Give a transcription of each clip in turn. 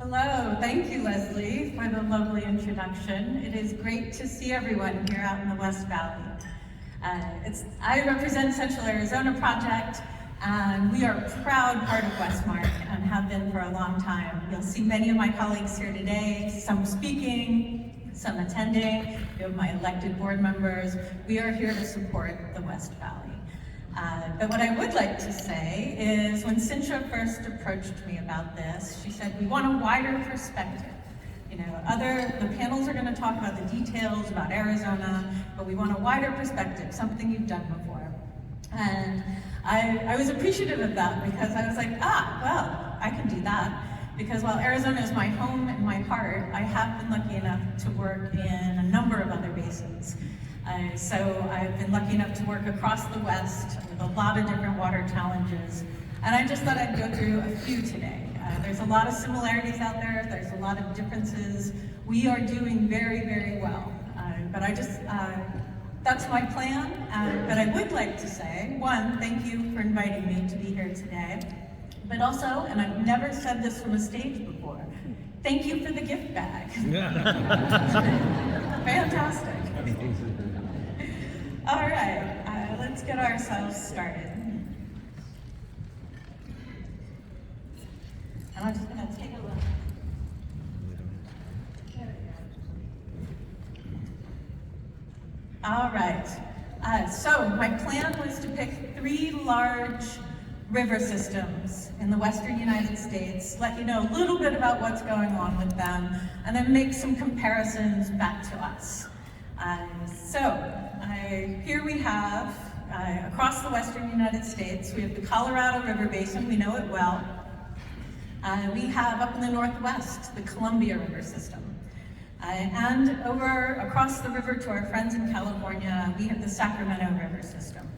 Hello, thank you, Leslie, for the lovely introduction. It is great to see everyone here out in the West Valley. I represent Central Arizona Project, and we are a proud part of WESTMARC and have been for a long time. You'll see many of my colleagues here today, some speaking, some attending. You have my elected board members. We are here to support the West Valley. But what I would like to say is when Cintra first approached me about this, she said, we want a wider perspective. You know, the panels are going to talk about the details about Arizona, but we want a wider perspective, something you've done before. And I was appreciative of that because I was like, well, I can do that. Because while Arizona is my home and my heart, I have been lucky enough to work in a number of other basins. So I've been lucky enough to work across the West with a lot of different water challenges. And I just thought I'd go through a few today. There's a lot of similarities out there. There's a lot of differences. We are doing very, very well. But that's my plan. But I would like to say, one, thank you for inviting me to be here today. But also, and I've never said this from a stage before, thank you for the gift bag. Fantastic. All right, let's get ourselves started. And I'm just going to take a look. All right, so my plan was to pick 3 large river systems in the western United States, let you know a little bit about what's going on with them, and then make some comparisons back to us. Here we have, across the western United States, we have the Colorado River Basin, we know it well. We have up in the northwest, the Columbia River system. And across the river to our friends in California, we have the Sacramento River system.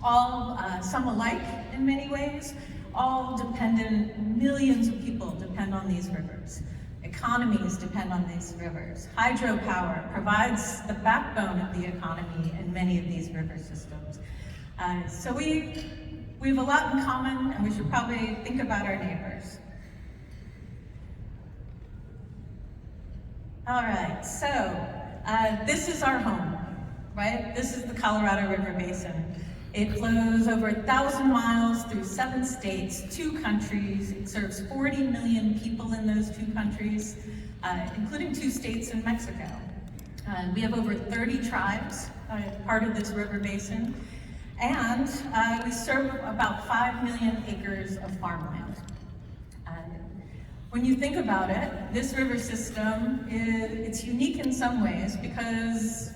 All some alike in many ways, all dependent, millions of people depend on these rivers. Economies depend on these rivers. Hydropower provides the backbone of the economy in many of these river systems. So we have a lot in common, and we should probably think about our neighbors. All right, so this is our home, right? This is the Colorado River Basin. It flows over 1,000 miles through 7 states, 2 countries. It serves 40 million people in those 2 countries, including 2 states in Mexico. We have over 30 tribes, part of this river basin, and we serve about 5 million acres of farmland. When you think about it, this river system, it's unique in some ways because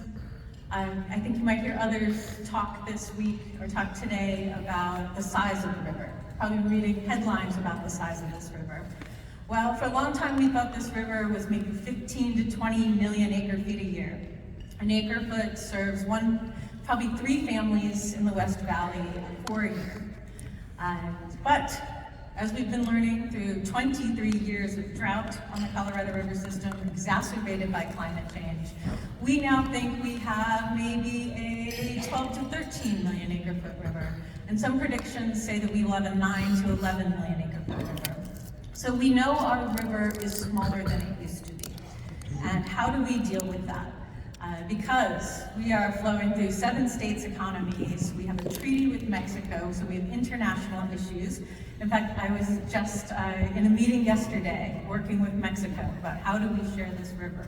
I think you might hear others talk this week or talk today about the size of the river. Probably reading headlines about the size of this river. Well, for a long time we thought this river was maybe 15 to 20 million acre feet a year. An acre foot serves probably 3 families in the West Valley for a year. But as we've been learning through 23 years of drought on the Colorado River system, exacerbated by climate change, we now think we have maybe a 12 to 13 million acre foot river. And some predictions say that we will have a 9 to 11 million acre foot river. So we know our river is smaller than it used to be. And how do we deal with that? Because we are flowing through 7 states' economies, we have a treaty with Mexico, so we have international issues. In fact, I was just in a meeting yesterday working with Mexico about how do we share this river.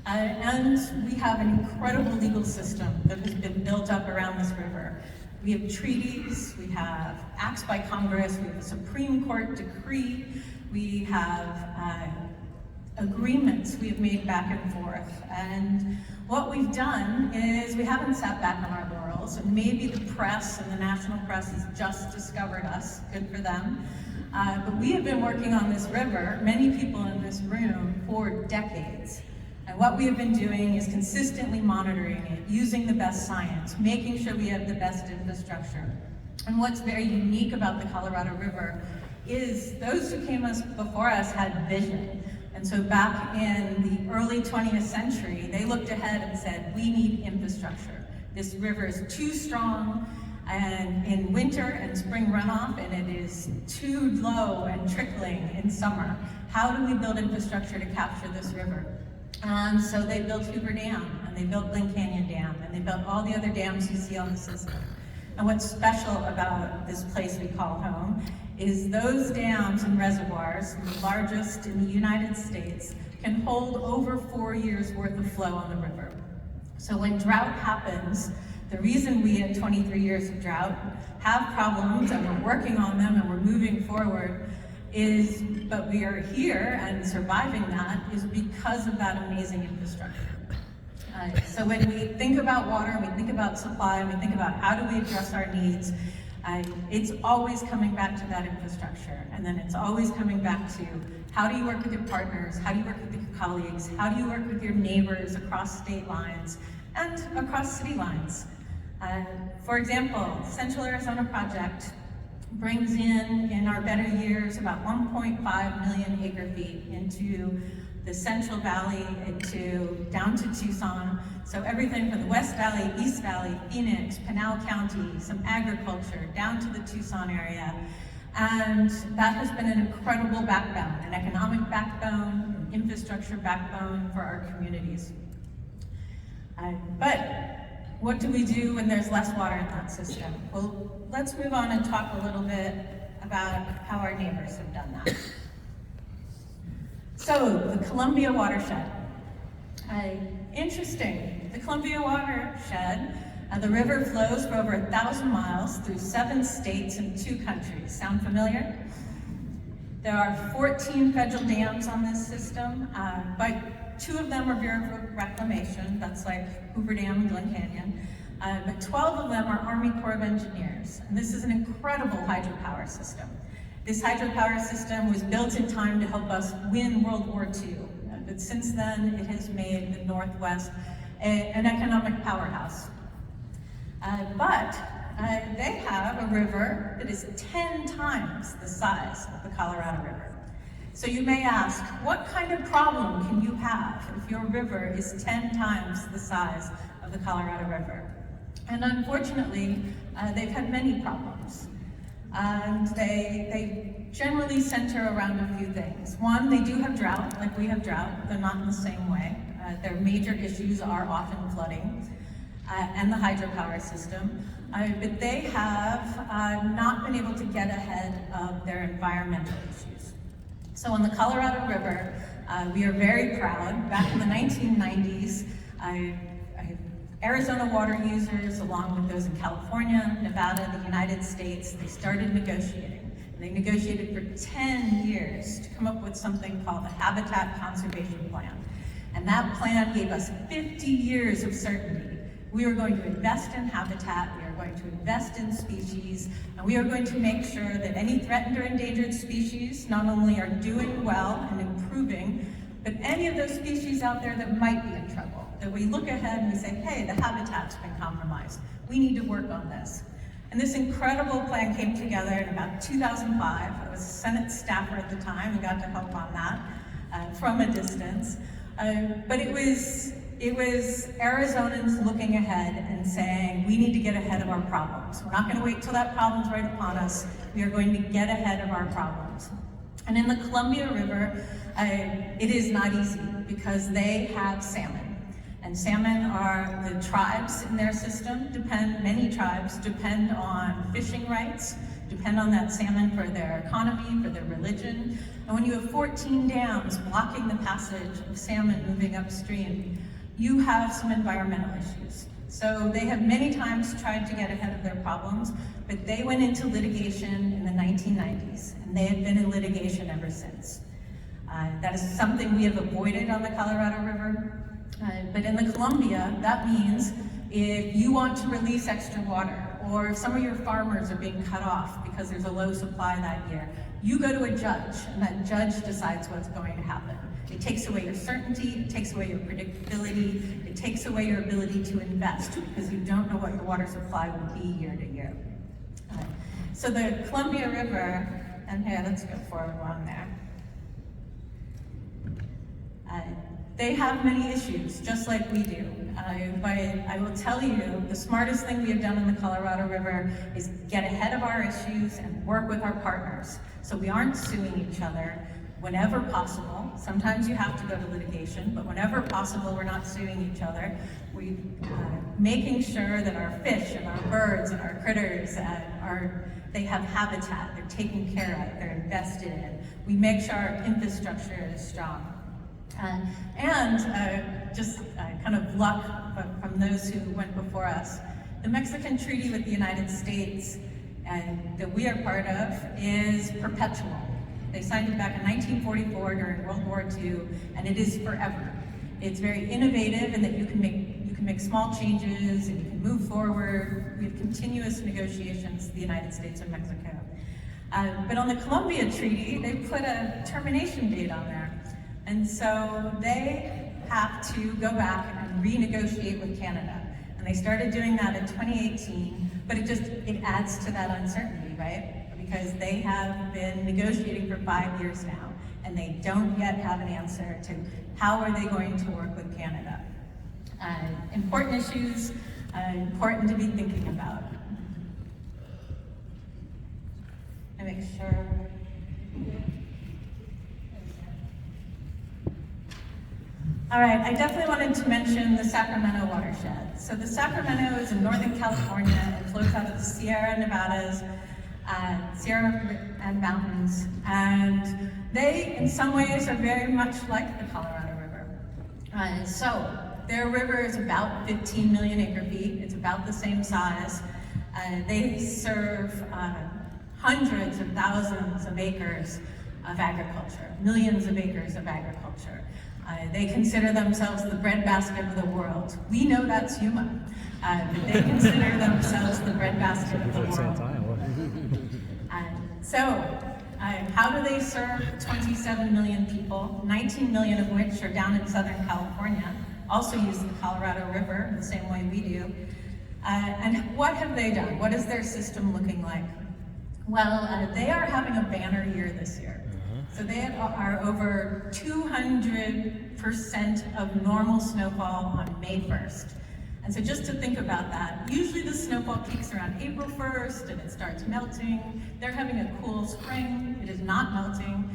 And we have an incredible legal system that has been built up around this river. We have treaties, we have acts by Congress, we have a Supreme Court decree, we have agreements we have made back and forth. And what we've done is we haven't sat back on our laurels, and maybe the press and the national press has just discovered us, good for them. But we have been working on this river, many people in this room, for decades. And what we have been doing is consistently monitoring it, using the best science, making sure we have the best infrastructure. And what's very unique about the Colorado River is those who came before us had vision. And so back in the early 20th century, they looked ahead and said, we need infrastructure. This river is too strong, and in winter and spring runoff, and it is too low and trickling in summer. How do we build infrastructure to capture this river? And so they built Hoover Dam, and they built Glen Canyon Dam, and they built all the other dams you see on the system. And what's special about this place we call home is those dams and reservoirs, the largest in the United States, can hold over 4 years worth of flow on the river. So when drought happens, the reason we had 23 years of drought, have problems, and we're working on them and we're moving forward, but we are here and surviving that is because of that amazing infrastructure. So when we think about water, and we think about supply, and we think about how do we address our needs, it's always coming back to that infrastructure. And then it's always coming back to how do you work with your partners, how do you work with your colleagues, how do you work with your neighbors across state lines and across city lines. For example, Central Arizona Project brings in our better years, about 1.5 million acre feet into the Central Valley, down to Tucson. So everything from the West Valley, East Valley, Phoenix, Pinal County, some agriculture, down to the Tucson area. And that has been an incredible backbone, an economic backbone, an infrastructure backbone for our communities. But what do we do when there's less water in that system? Well, let's move on and talk a little bit about how our neighbors have done that. So, the Columbia watershed. Interesting, the Columbia watershed, the river flows for over 1,000 miles through 7 states and 2 countries. Sound familiar? There are 14 federal dams on this system, but 2 of them are Bureau of Reclamation, that's like Hoover Dam and Glen Canyon, but 12 of them are Army Corps of Engineers, and this is an incredible hydropower system. This hydropower system was built in time to help us win World War II, but since then it has made the Northwest an economic powerhouse. But they have a river that is 10 times the size of the Colorado River. So you may ask, what kind of problem can you have if your river is 10 times the size of the Colorado River? And unfortunately, they've had many problems. And they generally center around a few things. One, they do have drought, like we have drought. They're not in the same way. Their major issues are often flooding and the hydropower system. But they have not been able to get ahead of their environmental issues. So on the Colorado River, we are very proud. Back in the 1990s, Arizona water users, along with those in California, Nevada, the United States, they started negotiating. And they negotiated for 10 years to come up with something called the Habitat Conservation Plan. And that plan gave us 50 years of certainty. We are going to invest in habitat, we are going to invest in species, and we are going to make sure that any threatened or endangered species not only are doing well and improving, but any of those species out there that might be in trouble, that we look ahead and we say, hey, the habitat's been compromised. We need to work on this. And this incredible plan came together in about 2005. I was a Senate staffer at the time and got to help on that from a distance. But it was Arizonans looking ahead and saying, we need to get ahead of our problems. We're not going to wait till that problem's right upon us. We are going to get ahead of our problems. And in the Columbia River, it is not easy because they have salmon. And salmon are the tribes in their system, many tribes depend on fishing rights, depend on that salmon for their economy, for their religion. And when you have 14 dams blocking the passage of salmon moving upstream, you have some environmental issues. So they have many times tried to get ahead of their problems, but they went into litigation in the 1990s, and they have been in litigation ever since. That is something we have avoided on the Colorado River. But in the Columbia, that means if you want to release extra water, or if some of your farmers are being cut off because there's a low supply that year, you go to a judge, and that judge decides what's going to happen. It takes away your certainty, it takes away your predictability, it takes away your ability to invest because you don't know what your water supply will be year to year. So the Columbia River, and here, let's go forward along there. They have many issues, just like we do. But I will tell you, the smartest thing we have done in the Colorado River is get ahead of our issues and work with our partners. So we aren't suing each other whenever possible. Sometimes you have to go to litigation, but whenever possible, we're not suing each other. We're making sure that our fish and our birds and our critters they have habitat, they're taken care of, they're invested in. We make sure our infrastructure is strong. Just kind of luck from those who went before us. The Mexican treaty with the United States that we are part of is perpetual. They signed it back in 1944 during World War II, and it is forever. It's very innovative in that you can make small changes and you can move forward. We have continuous negotiations with the United States and Mexico. But on the Columbia Treaty, they put a termination date on there. And so they have to go back and renegotiate with Canada. And they started doing that in 2018, but it adds to that uncertainty, right? Because they have been negotiating for 5 years now, and they don't yet have an answer to how are they going to work with Canada. Important issues, important to be thinking about. I make sure. All right, I definitely wanted to mention the Sacramento watershed. So the Sacramento is in Northern California. It flows out of the Sierra Nevadas, Sierra and mountains, and they, in some ways, are very much like the Colorado River. So their river is about 15 million acre feet. It's about the same size. They serve hundreds of thousands of acres of agriculture, millions of acres of agriculture. They consider themselves the breadbasket of the world. We know that's human, but they consider themselves the breadbasket of the world. How do they serve 27 million people, 19 million of which are down in Southern California, also use the Colorado River the same way we do? And what have they done? What is their system looking like? Well, they are having a banner year this year. So they are over 200% of normal snowfall on May 1st. And so just to think about that, usually the snowfall peaks around April 1st and it starts melting. They're having a cool spring. It is not melting.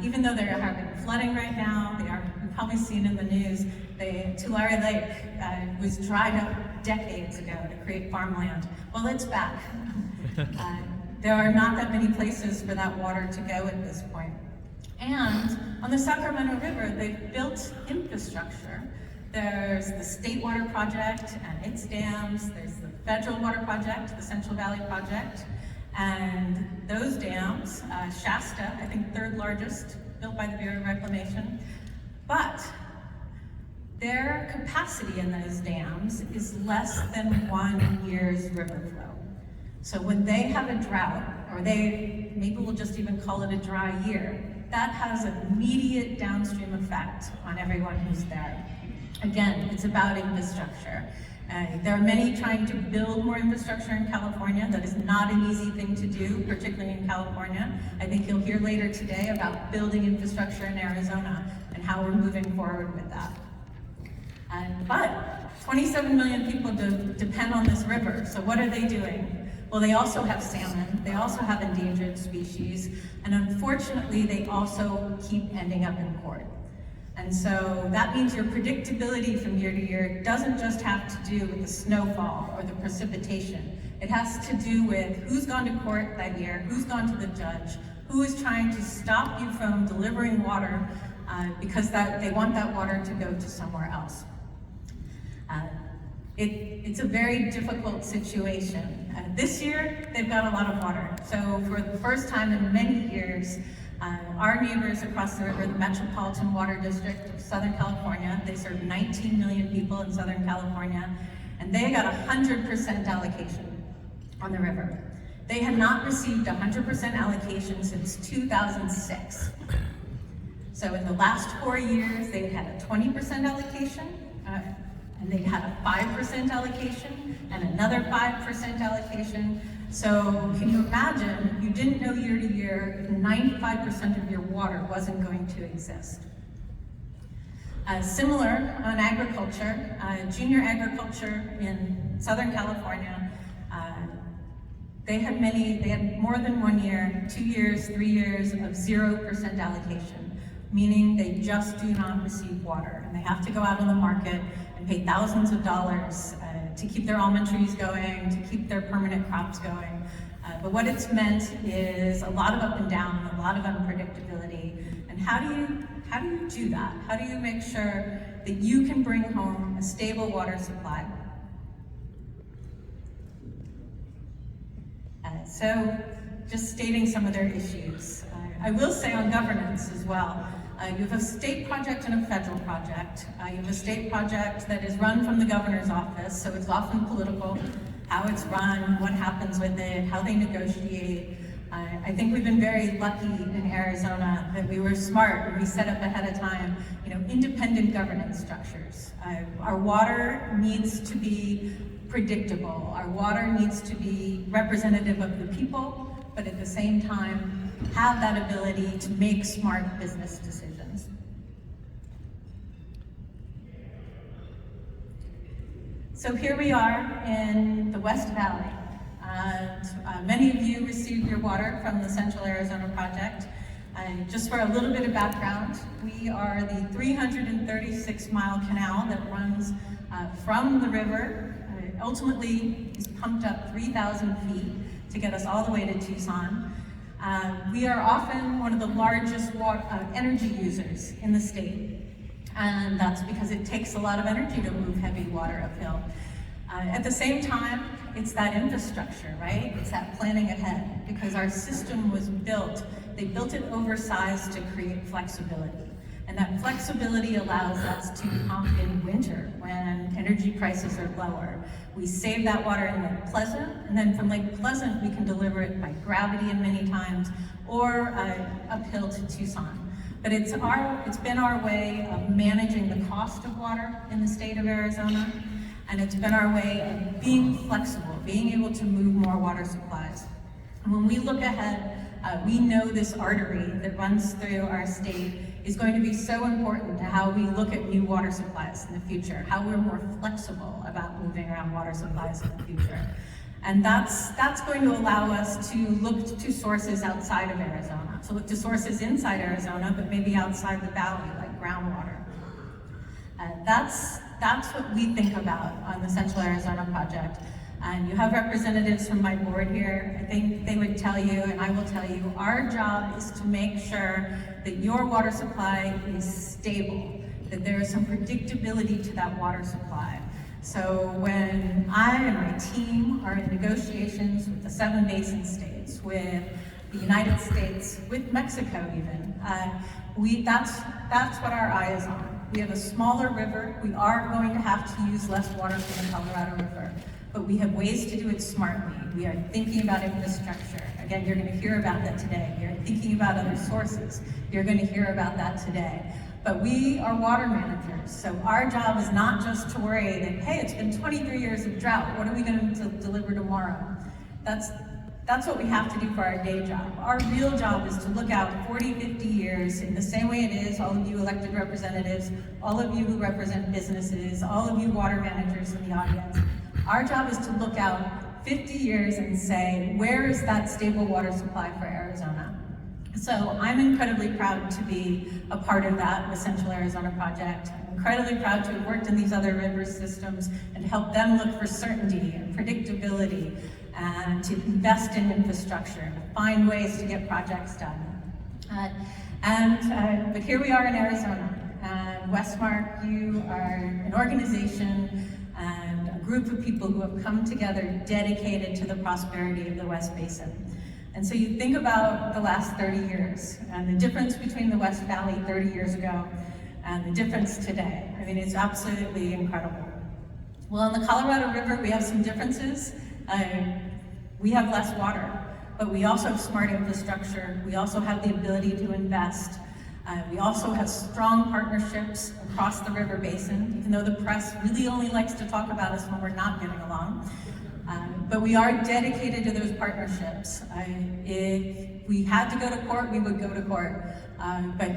Even though they're having flooding right now, you've probably seen in the news, Tulare Lake was dried up decades ago to create farmland. Well, it's back. There are not that many places for that water to go at this point. And on the Sacramento River, they've built infrastructure. There's the State Water Project and its dams. There's the Federal Water Project, the Central Valley Project. And those dams, Shasta, I think third largest, built by the Bureau of Reclamation. But their capacity in those dams is less than 1 year's river flow. So when they have a drought, or maybe we'll just even call it a dry year, that has an immediate downstream effect on everyone who's there. Again, it's about infrastructure. There are many trying to build more infrastructure in California. That is not an easy thing to do, particularly in California. I think you'll hear later today about building infrastructure in Arizona and how we're moving forward with that. But 27 million people depend on this river, so what are they doing? Well, they also have salmon, they also have endangered species, and unfortunately, they also keep ending up in court. And so that means your predictability from year to year doesn't just have to do with the snowfall or the precipitation. It has to do with who's gone to court that year, who's gone to the judge, who is trying to stop you from delivering water because they want that water to go to somewhere else. It's a very difficult situation. This year, they've got a lot of water. So for the first time in many years, our neighbors across the river, the Metropolitan Water District of Southern California, they serve 19 million people in Southern California, and they got 100% allocation on the river. They had not received 100% allocation since 2006. So in the last 4 years, they had a 20% allocation, and they had a 5% allocation, and another 5% allocation. So can you imagine, you didn't know year to year if 95% of your water wasn't going to exist. Similar on agriculture, junior agriculture in Southern California, they had more than 1 year, 2 years, 3 years of 0% allocation, meaning they just do not receive water, and they have to go out on the market and pay thousands of dollars to keep their almond trees going, to keep their permanent crops going. But what it's meant is a lot of up and down, a lot of unpredictability. And how do you do that? How do you make sure that you can bring home a stable water supply? So just stating some of their issues. I will say on governance as well. You have a state project and a federal project. You have a state project that is run from the governor's office, so it's often political, how it's run, what happens with it, how they negotiate. I think we've been very lucky in Arizona that we were smart and we set up ahead of time, independent governance structures. Our water needs to be predictable. Our water needs to be representative of the people, but at the same time, have that ability to make smart business decisions. So here we are in the West Valley. And many of you received your water from the Central Arizona Project. Just for a little bit of background, we are the 336-mile canal that runs from the river, ultimately is pumped up 3,000 feet to get us all the way to Tucson. We are often one of the largest energy users in the state, and that's because it takes a lot of energy to move heavy water uphill. At the same time, it's that infrastructure, right? It's that planning ahead, because our system was built, they built it oversized to create flexibility. And that flexibility allows us to pump in winter when energy prices are lower. We save that water in Lake Pleasant, and then from Lake Pleasant, we can deliver it by gravity in many times, or uphill to Tucson. But it's been our way of managing the cost of water in the state of Arizona, and it's been our way of being flexible, being able to move more water supplies. And when we look ahead, we know this artery that runs through our state is going to be so important to how we look at new water supplies in the future, how we're more flexible about moving around water supplies in the future. And that's going to allow us to look to sources outside of Arizona, to look to sources inside Arizona, but maybe outside the valley, like groundwater. That's what we think about on the Central Arizona Project. And you have representatives from my board here. I think they would tell you, and I will tell you, our job is to make sure that your water supply is stable, that there is some predictability to that water supply. So when I and my team are in negotiations with the 7 basin states, with the United States, with Mexico even, that's what our eye is on. We have a smaller river. We are going to have to use less water from the Colorado River, but we have ways to do it smartly. We are thinking about infrastructure. Again, you're going to hear about that today. You're thinking about other sources. You're going to hear about that today. But we are water managers, so our job is not just to worry that, hey, it's been 23 years of drought, what are we going to deliver tomorrow? That's what we have to do for our day job. Our real job is to look out 40, 50 years in the same way it is, all of you elected representatives, all of you who represent businesses, all of you water managers in the audience. Our job is to look out 50 years and say, where is that stable water supply for Arizona? So I'm incredibly proud to be a part of that with Central Arizona Project. I'm incredibly proud to have worked in these other river systems and help them look for certainty and predictability and to invest in infrastructure, find ways to get projects done. But here we are in Arizona, and WESTMARC, you are an organization and a group of people who have come together dedicated to the prosperity of the West Basin. And so you think about the last 30 years and the difference between the West Valley 30 years ago and the difference today. I mean, it's absolutely incredible. Well, on the Colorado River, we have some differences. We have less water, but we also have smart infrastructure. We also have the ability to invest. We also have strong partnerships across the river basin, even though the press really only likes to talk about us when we're not getting along. But we are dedicated to those partnerships. If we had to go to court, we would go to court. But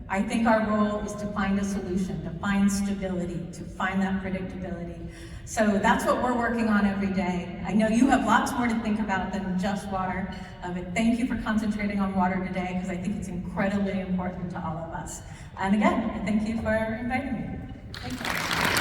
I think our role is to find a solution, to find stability, to find that predictability. So that's what we're working on every day. I know you have lots more to think about than just water, but thank you for concentrating on water today, because I think it's incredibly important to all of us. And again, I thank you for inviting me. Thank you.